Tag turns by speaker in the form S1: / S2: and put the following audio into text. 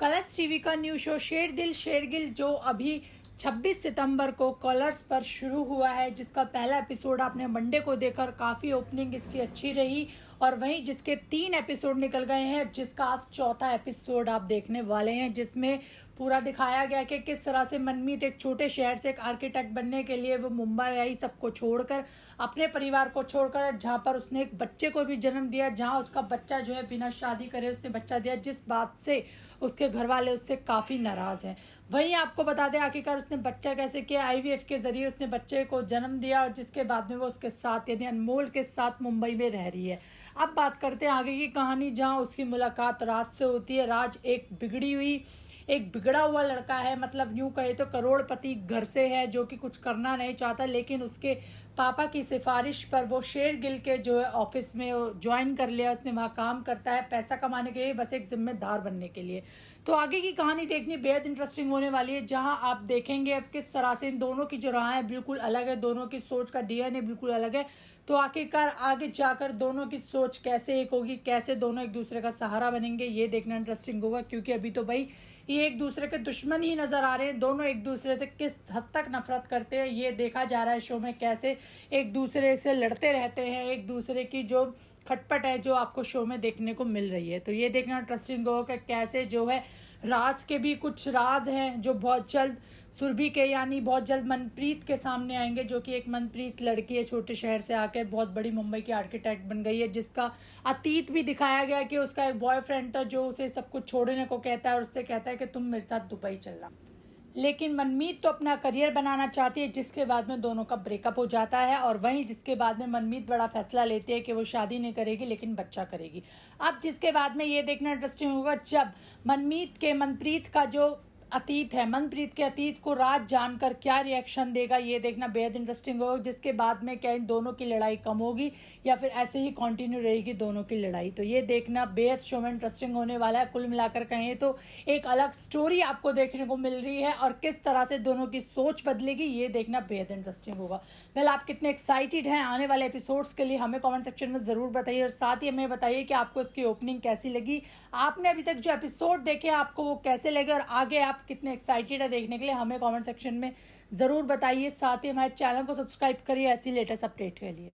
S1: Colors TV का new show शेर दिल शेरगिल जो अभी 26 सितंबर को कलर्स पर शुरू हुआ है, जिसका पहला एपिसोड आपने मंडे को देखकर काफ़ी ओपनिंग इसकी अच्छी रही और वहीं जिसके 3 एपिसोड निकल गए हैं, जिसका आज चौथा एपिसोड आप देखने वाले हैं, जिसमें पूरा दिखाया गया कि किस तरह से मनमीत एक छोटे शहर से एक आर्किटेक्ट बनने के लिए वो मुंबई आई, सबको छोड़कर, अपने परिवार को छोड़कर, जहाँ पर उसने एक बच्चे को भी जन्म दिया, जहाँ उसका बच्चा जो है बिना शादी करे उसने बच्चा दिया, जिस बात से उसके घर वाले उससे काफ़ी नाराज़ हैं। वहीं आपको बता दें आखिरकार उसने बच्चा कैसे किया, IVF के जरिए उसने बच्चे को जन्म दिया और जिसके बाद में वो उसके साथ यानी अनमोल के साथ मुंबई में रह रही है। अब बात करते हैं आगे की कहानी, जहाँ उसकी मुलाकात राज से होती है। राज एक बिगड़ा हुआ लड़का है, मतलब यूँ कहे तो करोड़पति घर से है, जो कि कुछ करना नहीं चाहता, लेकिन उसके पापा की सिफारिश पर वो शेरगिल के जो है ऑफिस में ज्वाइन कर लिया। उसने वहाँ काम करता है पैसा कमाने के लिए, बस एक जिम्मेदार बनने के लिए। तो आगे की कहानी देखनी बेहद इंटरेस्टिंग होने वाली है, जहाँ आप देखेंगे अब किस तरह से इन दोनों की जो राह है बिल्कुल अलग है, दोनों की सोच का DNA बिल्कुल अलग है। तो आखिरकार आगे जाकर दोनों की सोच कैसे एक होगी, कैसे दोनों एक दूसरे का सहारा बनेंगे, ये देखना इंटरेस्टिंग होगा। क्योंकि अभी तो भाई ये एक दूसरे के दुश्मन ही नजर आ रहे हैं, दोनों एक दूसरे से किस हद तक नफरत करते हैं ये देखा जा रहा है शो में, कैसे एक दूसरे से लड़ते रहते हैं, एक दूसरे की जो खटपट है जो आपको शो में देखने को मिल रही है। तो ये देखना इंटरेस्टिंग होगा कि कैसे जो है राज के भी कुछ राज हैं जो बहुत जल्द सुरभि के यानी बहुत जल्द मनप्रीत के सामने आएंगे, जो कि एक मनप्रीत लड़की है, छोटे शहर से आकर बहुत बड़ी मुंबई की आर्किटेक्ट बन गई है, जिसका अतीत भी दिखाया गया कि उसका एक बॉयफ्रेंड था जो उसे सब कुछ छोड़ने को कहता है और उससे कहता है कि तुम मेरे साथ दुबई चलना। लेकिन मनमीत तो अपना करियर बनाना चाहती है, जिसके बाद में दोनों का ब्रेकअप हो जाता है और वहीं जिसके बाद में मनमीत बड़ा फैसला लेती है कि वो शादी नहीं करेगी लेकिन बच्चा करेगी। अब जिसके बाद में ये देखना इंटरेस्टिंग होगा जब मनप्रीत का जो अतीत है, मनप्रीत के अतीत को राज जानकर क्या रिएक्शन देगा, ये देखना बेहद इंटरेस्टिंग होगा। जिसके बाद में क्या इन दोनों की लड़ाई कम होगी या फिर ऐसे ही कंटिन्यू रहेगी दोनों की लड़ाई, तो ये देखना बेहद शो में इंटरेस्टिंग होने वाला है। कुल मिलाकर कहें तो एक अलग स्टोरी आपको देखने को मिल रही है और किस तरह से दोनों की सोच बदलेगी ये देखना बेहद इंटरेस्टिंग होगा। वेल, आप कितने एक्साइटेड हैं आने वाले एपिसोड्स के लिए हमें कॉमेंट सेक्शन में ज़रूर बताइए और साथ ही हमें बताइए कि आपको इसकी ओपनिंग कैसी लगी, आपने अभी तक जो एपिसोड देखे आपको वो कैसे लगे और आगे आप कितने एक्साइटेड है देखने के लिए हमें कमेंट सेक्शन में ज़रूर बताइए। साथ ही हमारे चैनल को सब्सक्राइब करिए ऐसी लेटेस्ट अपडेट के लिए।